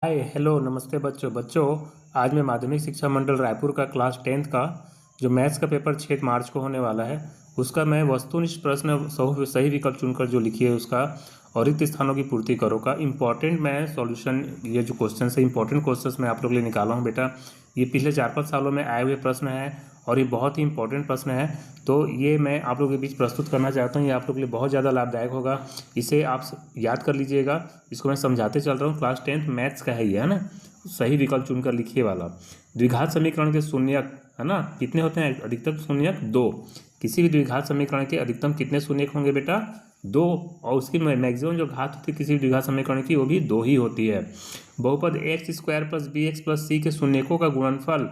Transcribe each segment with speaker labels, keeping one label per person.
Speaker 1: Hi hello नमस्ते बच्चों बच्चों। आज मैं माध्यमिक शिक्षा मंडल रायपुर का क्लास 10th का जो मैथ्स का पेपर 6 मार्च को होने वाला है उसका मैं वस्तुनिष्ठ प्रश्न सही विकल्प चुनकर जो लिखी है उसका और रिक्त स्थानों की पूर्ति करो का इम्पॉर्टेंट मैं सॉल्यूशन, ये जो क्वेश्चन है इंपॉर्टेंट क्वेश्चंस मैं आप लोग के लिए निकाला हूँ बेटा। ये पिछले 4-5 सालों में आए हुए प्रश्न हैं और ये बहुत ही इंपॉर्टेंट प्रश्न है। तो ये मैं आप लोगों के बीच प्रस्तुत करना चाहता हूँ। ये आप लोग के लिए बहुत ज़्यादा लाभदायक होगा। इसे आप याद कर लीजिएगा। इसको मैं समझाते चल रहा हूँ। क्लास 10th मैथ्स का है ये, है ना। सही विकल्प चुनकर लिखिए वाला। द्विघात समीकरण के शून्यक, है ना, कितने होते हैं? अधिकतम शून्यक 2। किसी भी द्विघात समीकरण के अधिकतम कितने शून्यक होंगे बेटा? 2। और उसकी मैक्सिमम जो घात होती है किसी भी द्विघात समीकरण की वो भी 2 ही होती है। बहुपद x square plus b x plus c के शून्यकों का गुणनफल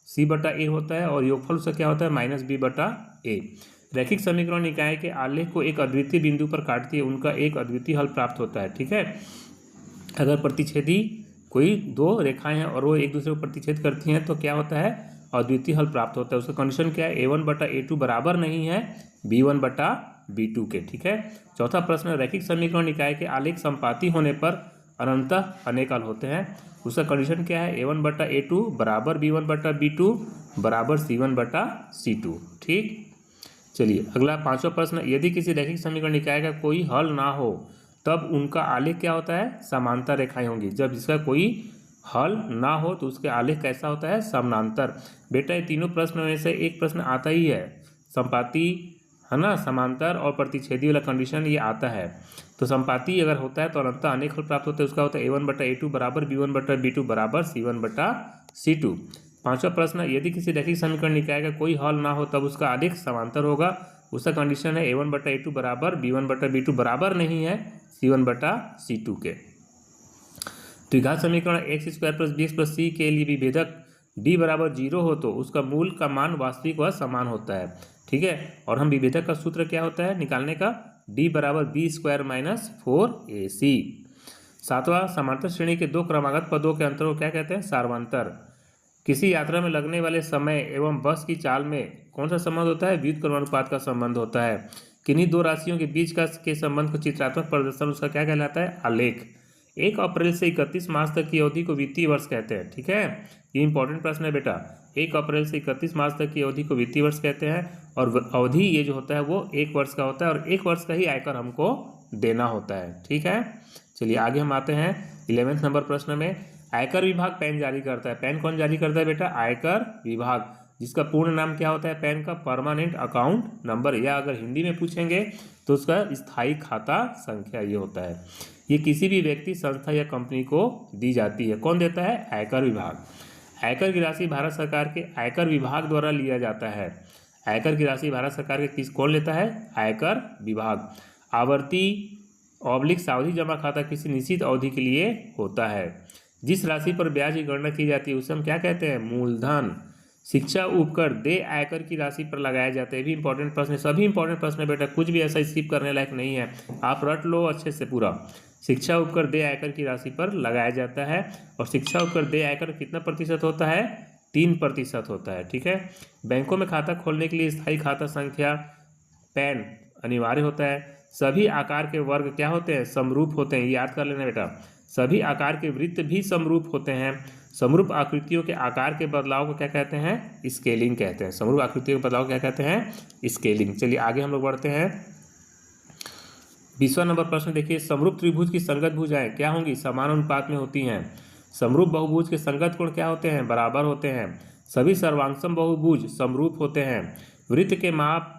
Speaker 1: सी बटा ए होता है और योगफल उसका क्या होता है? माइनस बी बटा ए। रैखिक समीकरण निकाय के आलेख को एक अद्वितीय बिंदु पर काटती है, उनका एक अद्वितीय हल प्राप्त होता है। ठीक है। अगर प्रतिच्छेदी कोई दो रेखाएं हैं और वो एक दूसरे को प्रतिच्छेद करती हैं तो क्या होता है? अद्वितीय हल प्राप्त होता है। उसका कंडीशन क्या है? a1 बटा a2 बराबर नहीं है b1 बटा b2 के। ठीक है। चौथा प्रश्न, रैखिक समीकरण निकाय के आलेख संपाती होने पर अनंतः अनेक हल होते हैं। उसका कंडीशन क्या है? a1 बटा a2 बराबर b1 बटा b2 बराबर c1 बटा c2। ठीक। चलिए अगला पांचवा प्रश्न, यदि किसी रैखिक समीकरण निकाय का कोई हल ना हो तब उनका आलेख क्या होता है? समांतर रेखाएं होंगी। जब इसका कोई हल ना हो तो उसके आलेख कैसा होता है? समानांतर। बेटा ये तीनों प्रश्न में से एक प्रश्न आता ही है, संपाती, है ना, समांतर और प्रतिच्छेदी वाला कंडीशन ये आता है। तो संपाती अगर होता है तो अनंतः अनेक हल प्राप्त होते हैं। उसका होता है a1 बटा a2 बराबर b1 बटा b2 बराबर c1 बटा c2। पांचवा प्रश्न, यदि किसी रैखिक समीकरण निकाय का कोई हल ना हो तब उसका आलेख समांतर होगा। उसका कंडीशन है a1 बटा a2 बराबर b1 बटा b2 बराबर नहीं है c1 बटा c2 के। द्विघात समीकरण x square plus b x plus c के लिए विभेदक d बराबर 0 हो तो उसका मूल का मान वास्तविक व समान होता है। ठीक है। और हम विभेदक का सूत्र क्या होता है निकालने का? d बराबर बी स्क्वायर माइनस 4ac। सातवां, समांतर श्रेणी के दो क्रमागत पदों के अंतर को क्या कहते हैं? सार्वंतर। किसी यात्रा में लगने वाले समय एवं बस की चाल में कौन सा संबंध होता है? व्युत्क्रमानुपात का संबंध होता है। किन्हीं दो राशियों के बीच का के संबंध को चित्रात्मक प्रदर्शन उसका क्या कहलाता है? आलेख। 1 अप्रैल से 31 मार्च तक की अवधि को वित्तीय वर्ष कहते हैं। ठीक है। ये इंपॉर्टेंट प्रश्न है बेटा। 1 अप्रैल से 31 मार्च तक की अवधि को वित्तीय वर्ष कहते हैं और अवधि ये जो होता है वो 1 वर्ष का होता है और 1 वर्ष का ही आयकर हमको देना होता है। ठीक है। चलिए आगे हम आते हैं 11वें नंबर प्रश्न में। आयकर विभाग पैन जारी करता है। पैन कौन जारी करता है बेटा? आयकर विभाग, जिसका पूर्ण नाम क्या होता है पैन का? परमानेंट अकाउंट नंबर, या अगर हिंदी में पूछेंगे तो उसका स्थायी खाता संख्या ये होता है। ये किसी भी व्यक्ति, संस्था या कंपनी को दी जाती है। कौन देता है? आयकर विभाग। आयकर की राशि भारत सरकार के आयकर विभाग द्वारा लिया जाता है। आयकर की राशि भारत सरकार के कौन लेता है? आयकर विभाग। आवर्ती सावधि जमा खाता किसी निश्चित अवधि के लिए होता है। जिस राशि पर ब्याज की गणना की जाती है उसे हम क्या कहते हैं? मूलधन। शिक्षा उपकर देय आयकर की राशि पर लगाए जाते हैं। भी इंपॉर्टेंट प्रश्न है, सभी इंपॉर्टेंट प्रश्न है बेटा, कुछ भी ऐसा स्किप करने लायक नहीं है, आप रट लो अच्छे से पूरा। शिक्षा उपकर देय आयकर की राशि पर लगाया जाता है और शिक्षा उपकर देय आयकर कितना प्रतिशत होता है? 3% होता है। ठीक है। बैंकों में खाता खोलने के लिए स्थायी खाता संख्या पैन अनिवार्य होता है। सभी आकार के वर्ग क्या होते हैं? समरूप होते हैं। याद कर लेना बेटा। सभी आकार के वृत्त भी समरूप होते हैं। समरूप आकृतियों के आकार के बदलाव को क्या कहते हैं? स्केलिंग कहते हैं। समरूप आकृतियों के बदलाव क्या कहते हैं? स्केलिंग। चलिए आगे हम लोग बढ़ते हैं। 20वां नंबर प्रश्न देखिए। समरूप त्रिभुज की संगत भुजाएं क्या होंगी? समान अनुपात में होती हैं। समरूप बहुभुज के संगत कोण क्या होते हैं? बराबर होते हैं। सभी सर्वांगसम बहुभुज समरूप होते हैं। वृत्त के माप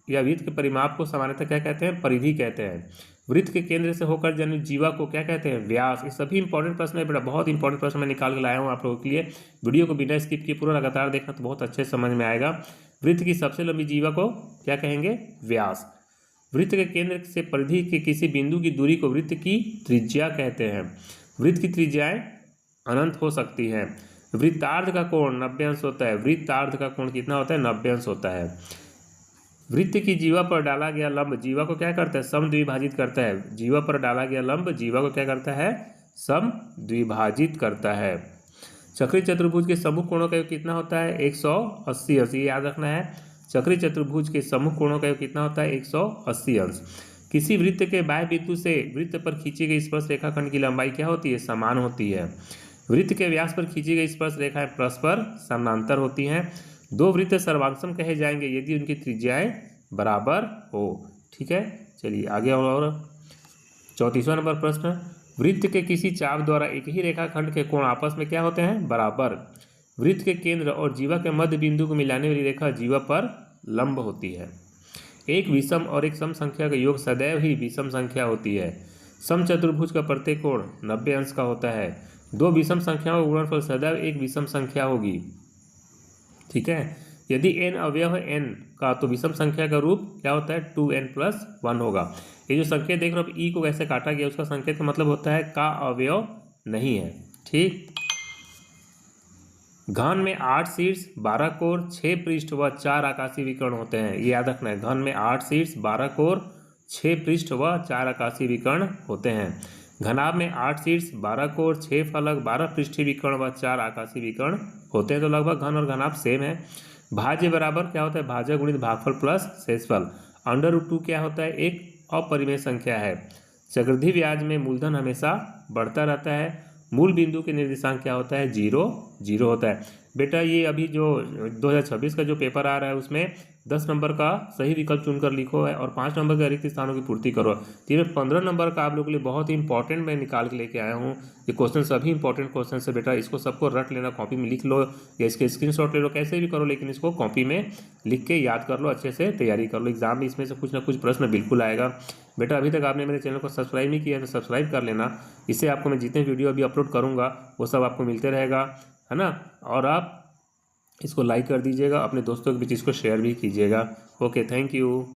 Speaker 1: या वृत्त के परिमाप को सामान्यतः क्या कहते हैं? परिधि कहते हैं। वृत्त के केंद्र से होकर जन्मित जीवा को क्या कहते हैं? व्यास। ये सभी इंपॉर्टेंट प्रश्न है बेटा, बहुत इंपॉर्टेंट प्रश्न मैं निकाल के लाया हूँ आप लोगों के लिए। वीडियो को बिना स्किप किए पूरा लगातार देखना तो बहुत अच्छे समझ में आएगा। वृत्त की सबसे लंबी जीवा को क्या कहेंगे? व्यास। वृत्त के केंद्र से परिधि के किसी बिंदु की दूरी को वृत्त की त्रिज्या कहते हैं। वृत्त की त्रिज्याएं अनंत हो सकती है। वृत्तार्ध का कोण 90 अंश होता है। वृत्तार्ध का कोण कितना होता है? 90 अंश होता है। वृत्त की जीवा पर डाला गया लंब जीवा को क्या करता है? समद्विभाजित करता है। जीवा पर डाला गया लंब जीवा को क्या करता है? समद्विभाजित करता है। चक्रीय चतुर्भुज के समूह कोणों का योग कितना होता है? 180 अंश। ये याद रखना है। चक्रीय चतुर्भुज के समूह कोणों का योग कितना होता है? 180 अंश। किसी वृत्त के बाह्य बिंदु से वृत्त पर खींची गई स्पर्श रेखाखंड की लंबाई क्या होती है? समान होती है। वृत्त के व्यास पर खींची गई स्पर्श रेखाएं परस्पर समानांतर होती हैं। दो वृत्त सर्वांगसम कहे जाएंगे यदि उनकी त्रिज्याएं बराबर हो। ठीक है, चलिए आगे। और 34वां नंबर प्रश्न, वृत्त के किसी चाप द्वारा एक ही रेखाखंड के कोण आपस में क्या होते हैं? बराबर। वृत्त के केंद्र और जीवा के मध्य बिंदु को मिलाने वाली रेखा जीवा पर लंब होती है। एक विषम और एक सम संख्या का योग सदैव ही विषम संख्या होती है। समचतुर्भुज का प्रत्येक कोण 90 अंश का होता है। दो विषम संख्याओं का गुणनफल सदैव एक विषम संख्या होगी। ठीक है, यदि n अवयव है n का तो विषम संख्या का रूप क्या होता है? 2n+1 होगा। ये जो संकेत देख रहे हो ई को कैसे काटा गया, उसका संकेत का मतलब होता है का अवयव नहीं है। ठीक, घन में 8 शीर्ष 12 कोर 6 पृष्ठ व 4 आकाशीय विकर्ण होते हैं। ये याद रखना है, घन में 8 शीर्ष 12 कोर 6 पृष्ठ व 4 आकाशीय विकर्ण होते हैं। घनाभ में 8 शीर्ष 12 कोर 6 फलक 12 पृष्ठीय विकर्ण व 4 आकाशीय विकर्ण होते हैं। तो लगभग घन और घनाभ सेम है। भाज्य बराबर क्या होता है? भाज्य गुणित भागफल प्लस शेषफल। √2 क्या होता है? एक अपरिमेय संख्या है। चक्रवृद्धि ब्याज में मूलधन हमेशा बढ़ता रहता है। मूल बिंदु के निर्देशांक क्या होता है? 0 0 होता है। बेटा ये अभी जो 2026 का जो पेपर आ रहा है उसमें 10 नंबर का सही विकल्प चुनकर लिखो है और 5 नंबर के रिक्त स्थानों की पूर्ति करो। तो ये 15 नंबर का आप लोगों के लिए बहुत ही इंपॉर्टेंट मैं निकाल के लेके आया हूँ। ये क्वेश्चन सभी इंपॉर्टेंट क्वेश्चन है बेटा, इसको सबको रट लेना, कॉपी में लिख लो या इसके स्क्रीनशॉट ले लो, कैसे भी करो, लेकिन इसको कॉपी में लिख के याद कर लो, अच्छे से तैयारी कर लो। एग्जाम में इसमें से कुछ ना कुछ प्रश्न बिल्कुल आएगा। बेटा अभी तक आपने मेरे चैनल को सब्सक्राइब नहीं किया है तो सब्सक्राइब कर लेना, इससे आपको मैं जितने वीडियो अभी अपलोड करूँगा वो सब आपको मिलते रहेगा, है ना। और आप इसको लाइक कर दीजिएगा, अपने दोस्तों के बीच इसको शेयर भी कीजिएगा। Okay, thank you.